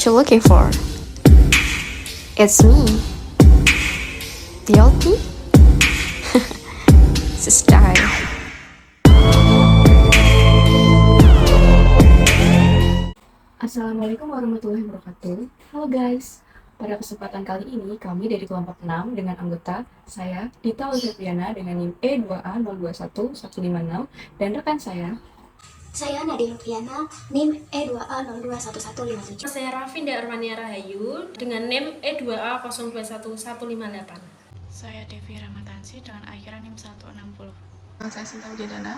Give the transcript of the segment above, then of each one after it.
what you're looking for. It's me, the LP. It's a style. Assalamualaikum warahmatullahi wabarakatuh. Halo guys, pada kesempatan kali ini kami dari kelompok 6 dengan anggota saya Dita Olivia dengan NIM E2A021156 dan rekan saya Nadia Lufiana, NIM E2A021157. Saya Rafinda Armania Rahayu dengan NIM E2A021158. Saya Devi Ramatansi dengan akhiran NIM 160. Saya Sinta Wijadana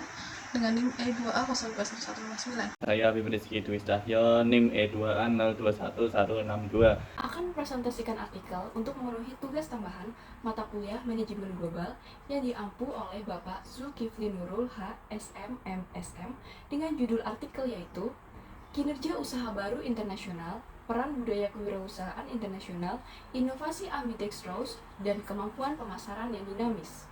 dengan NIM E2A021159. Saya Habib Rizky Dwi Stahyo, NIM E2A021162. akan mempresentasikan artikel untuk memenuhi tugas tambahan mata kuliah Manajemen Global yang diampu oleh Bapak Zulkifli Nurul H. SM MSM dengan judul artikel yaitu Kinerja Usaha Baru Internasional, Peran Budaya Kewirausahaan Internasional, Inovasi Ambidextrous, dan Kemampuan Pemasaran yang Dinamis.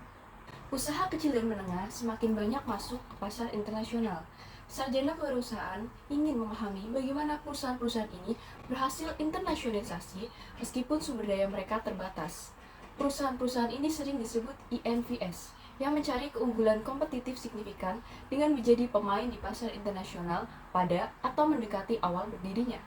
Usaha kecil dan menengah semakin banyak masuk ke pasar internasional. Sarjana kewirausahaan ingin memahami bagaimana perusahaan-perusahaan ini berhasil internasionalisasi meskipun sumber daya mereka terbatas. Perusahaan-perusahaan ini sering disebut INVS, yang mencari keunggulan kompetitif signifikan dengan menjadi pemain di pasar internasional pada atau mendekati awal berdirinya.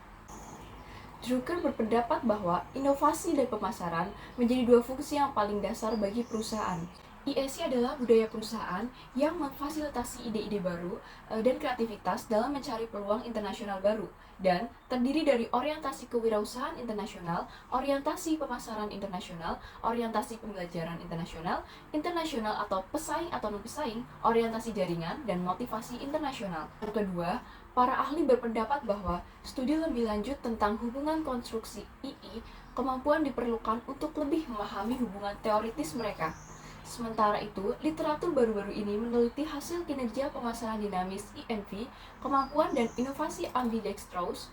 Drucker berpendapat bahwa inovasi dan pemasaran menjadi dua fungsi yang paling dasar bagi perusahaan. ISI adalah budaya perusahaan yang memfasilitasi ide-ide baru dan kreativitas dalam mencari peluang internasional baru dan terdiri dari orientasi kewirausahaan internasional, orientasi pemasaran internasional, orientasi pembelajaran internasional, internasional atau pesaing atau non-pesaing, orientasi jaringan, dan motivasi internasional. Yang kedua, para ahli berpendapat bahwa studi lebih lanjut tentang hubungan konstruksi II kemampuan diperlukan untuk lebih memahami hubungan teoritis mereka. Sementara itu, literatur baru-baru ini meneliti hasil kinerja pemasaran dinamis INV, kemampuan dan inovasi ambidextrous.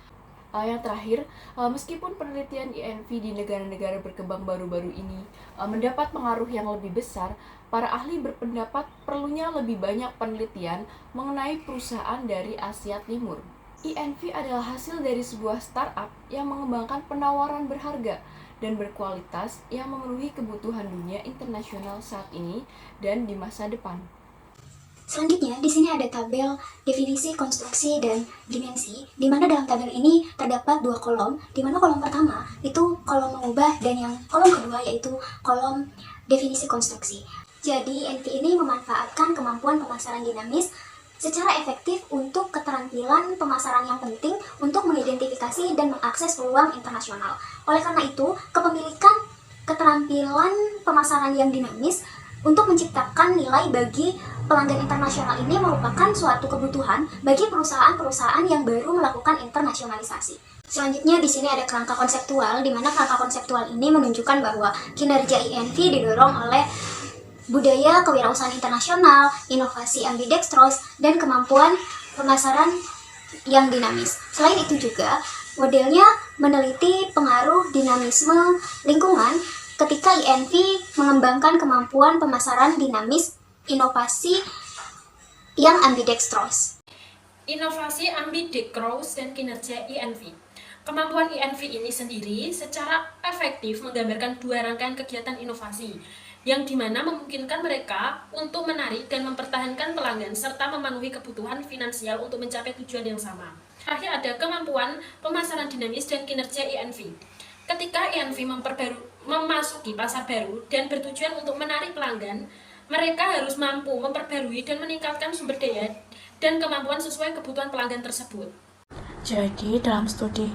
Yang terakhir, meskipun penelitian INV di negara-negara berkembang baru-baru ini mendapat pengaruh yang lebih besar, para ahli berpendapat perlunya lebih banyak penelitian mengenai perusahaan dari Asia Timur. INV adalah hasil dari sebuah startup yang mengembangkan penawaran berharga dan berkualitas yang memenuhi kebutuhan dunia internasional saat ini dan di masa depan. Selanjutnya, di sini ada tabel definisi, konstruksi, dan dimensi, di mana dalam tabel ini terdapat dua kolom, di mana kolom pertama itu kolom mengubah dan yang kolom kedua yaitu kolom definisi konstruksi. Jadi, NP ini memanfaatkan kemampuan pemasaran dinamis secara efektif untuk keterampilan pemasaran yang penting untuk mengidentifikasi dan mengakses peluang internasional. Oleh karena itu, kepemilikan keterampilan pemasaran yang dinamis untuk menciptakan nilai bagi pelanggan internasional ini merupakan suatu kebutuhan bagi perusahaan-perusahaan yang baru melakukan internasionalisasi. Selanjutnya di sini ada kerangka konseptual, di mana kerangka konseptual ini menunjukkan bahwa kinerja INV didorong oleh budaya kewirausahaan internasional, inovasi ambidextrous, dan kemampuan pemasaran yang dinamis. Selain itu juga, modelnya meneliti pengaruh dinamisme lingkungan ketika INV mengembangkan kemampuan pemasaran dinamis inovasi yang ambidextrous. Inovasi ambidextrous dan kinerja INV. Kemampuan INV ini sendiri secara efektif menggambarkan dua rangkaian kegiatan inovasi yang dimana memungkinkan mereka untuk menarik dan mempertahankan pelanggan serta memenuhi kebutuhan finansial untuk mencapai tujuan yang sama. Terakhir ada kemampuan pemasaran dinamis dan kinerja INV. Ketika INV memasuki pasar baru dan bertujuan untuk menarik pelanggan, mereka harus mampu memperbarui dan meningkatkan sumber daya dan kemampuan sesuai kebutuhan pelanggan tersebut. Jadi, dalam studi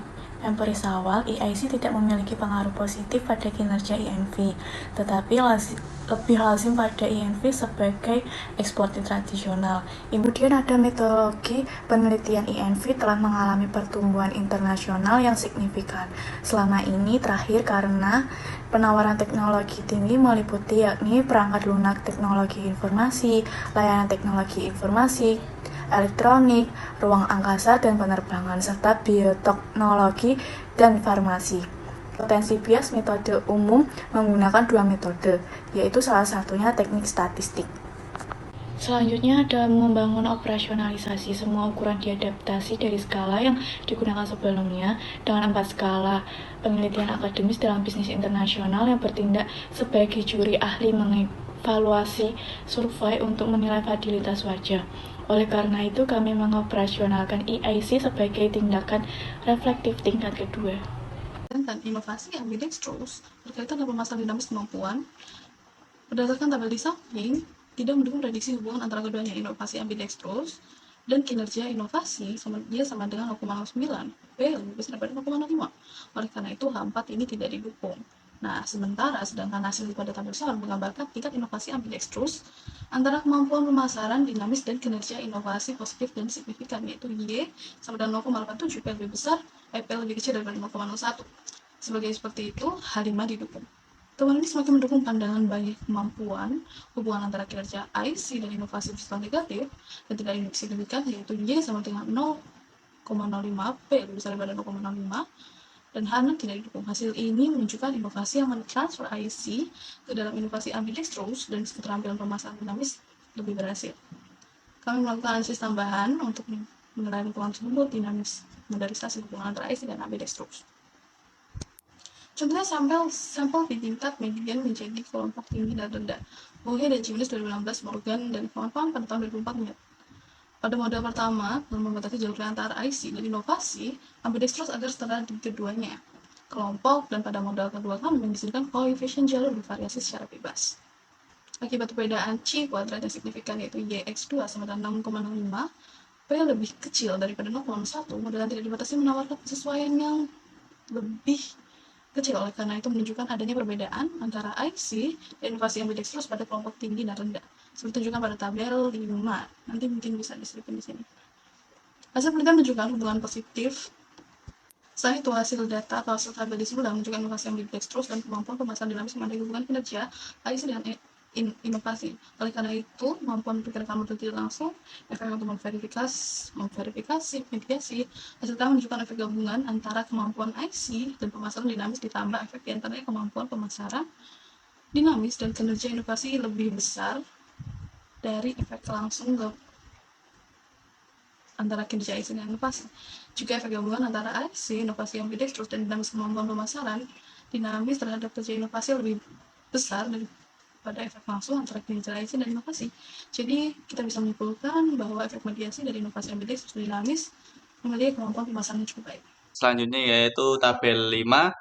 empiris awal, EIC tidak memiliki pengaruh positif pada kinerja INV, tetapi lebih lazim pada INV sebagai eksportir tradisional. Kemudian ada metodologi penelitian INV telah mengalami pertumbuhan internasional yang signifikan selama ini terakhir karena penawaran teknologi tinggi meliputi yakni perangkat lunak teknologi informasi, layanan teknologi informasi, elektronik, ruang angkasa dan penerbangan, serta bioteknologi dan farmasi. Potensi bias metode umum menggunakan dua metode, yaitu salah satunya teknik statistik. Selanjutnya ada membangun operasionalisasi semua ukuran diadaptasi dari skala yang digunakan sebelumnya dengan 4 skala penelitian akademis dalam bisnis internasional yang bertindak sebagai juri ahli mengevaluasi survei untuk menilai validitas wajah. Oleh karena itu, kami mengoperasionalkan EIC sebagai tindakan reflektif tingkat kedua. Dan inovasi ambidextrous berkaitan dengan permasalahan dinamis kemampuan. Berdasarkan tabel di samping, tidak mendukung prediksi hubungan antara keduanya. Inovasi ambidextrous dan kinerja inovasi sama dengan 0,09, P lebih besar daripada 0,05. Oleh karena itu, H4 ini tidak didukung. Nah, sedangkan hasil pada tabel soal menggambarkan tingkat inovasi ambidextrous antara kemampuan pemasaran, dinamis, dan kinerja inovasi positif dan signifikan, yaitu Y sama dengan 0,87, P lebih besar, P lebih kecil daripada 0,01. Seperti itu, H5 didukung. Temuan ini semakin mendukung pandangan bagi kemampuan hubungan antara kinerja IC dan inovasi bersifat negatif dan tidak signifikan, yaitu Y sama dengan 0,05, P lebih besar daripada 0,05, dan H6 tidak didukung. Hasil ini menunjukkan inovasi yang mentransfer IC ke dalam inovasi ambidextrous dan keterampilan pemasaran dinamis lebih berhasil. Kami melakukan analisis tambahan untuk menilai lingkungan tersebut dinamis standarisasi hubungan antara IC dan ambidextrous. Contohnya sampel di tingkat median menjadi kelompok tinggi dan rendah. Bohe dan Jimenez 2016, Morgan dan kawan-kawan pada tahun 2004. Pada model pertama, membatasi jalur antara IC dan inovasi ambidextrous agar setara di keduanya kelompok, dan pada model kedua kami mengizinkan koefisien jalur bervariasi secara bebas. Akibat perbedaan C kuadrat yang signifikan, yaitu YX2 sama dengan 6,05, P lebih kecil daripada 0,1, model yang tidak dibatasi menawarkan kesesuaian yang lebih kecil. Oleh karena itu menunjukkan adanya perbedaan antara IC dan inovasi ambidextrous pada kelompok tinggi dan rendah, seperti ditunjukkan pada tabel 5. Nanti mungkin bisa diselipin di sini. Hasil penelitian menunjukkan hubungan positif. Selain itu, hasil data atau hasil tabel di sebelah menunjukkan inovasi ambidextrous dan kemampuan pemasaran dinamis memandai hubungan kinerja IC dengan inovasi. Oleh karena itu, kemampuan memperkirakan model tidak langsung, efek untuk memverifikasi, mitigasi, hasil kami menunjukkan efek gabungan antara kemampuan IC dan pemasaran dinamis ditambah efek diantaranya kemampuan pemasaran dinamis dan kinerja inovasi lebih besar dari efek langsung antara kinerja IC dan inovasi. Juga efek gabungan antara IC, inovasi ambidextrous, dan dinamis kemampuan pemasaran dinamis terhadap kerja inovasi lebih besar daripada efek langsung antara kinerja IC dan inovasi. Jadi kita bisa menyimpulkan bahwa efek mediasi dari inovasi ambidextrous dan dinamis memiliki kemampuan pemasaran yang cukup baik. Selanjutnya yaitu tabel 5.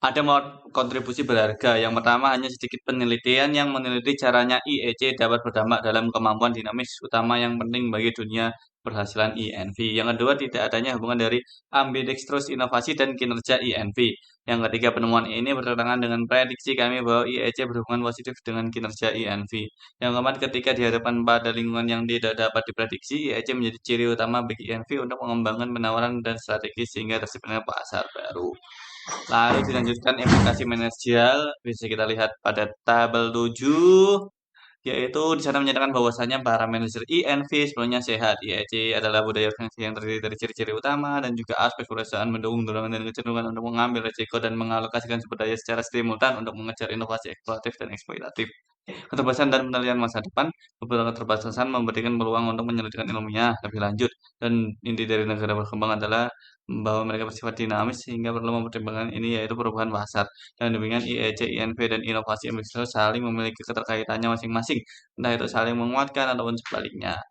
Ada kontribusi berharga. Yang pertama, hanya sedikit penelitian yang meneliti caranya IEC dapat berdampak dalam kemampuan dinamis utama yang penting bagi dunia berhasilan INV. Yang kedua, tidak adanya hubungan dari ambidextrous inovasi dan kinerja INV. Yang ketiga, penemuan ini bertentangan dengan prediksi kami bahwa IEC berhubungan positif dengan kinerja INV. Yang keempat, ketika dihadapkan pada lingkungan yang tidak dapat diprediksi, IEC menjadi ciri utama bagi INV untuk mengembangkan penawaran dan strategi sehingga terciptanya pasar baru. Lalu dilanjutkan implikasi manajerial, bisa kita lihat pada tabel 7, yaitu di sana menyatakan bahwasanya para manajer INV sebelumnya sehat. IEC adalah budaya organisasi yang terdiri dari ciri-ciri utama dan juga aspek perusahaan mendukung dorongan dan kecenderungan untuk mengambil risiko dan mengalokasikan sumber daya secara simultan untuk mengejar inovasi eksploratif dan eksploitatif. Keterbatasan dan penilaian masa depan, beberapa keterbatasan memberikan peluang untuk menyelidikkan ilmiah lebih lanjut, dan inti dari negara berkembang adalah bahwa mereka bersifat dinamis sehingga perlu mempertimbangkan ini, yaitu perubahan pasar. Dan demikian IEC, INV, dan inovasi industri saling memiliki keterkaitannya masing-masing, entah itu saling menguatkan ataupun sebaliknya.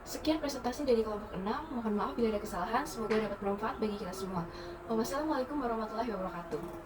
Sekian presentasi dari kelompok 6. Mohon maaf bila ada kesalahan, semoga dapat bermanfaat bagi kita semua. Wassalamualaikum warahmatullahi wabarakatuh.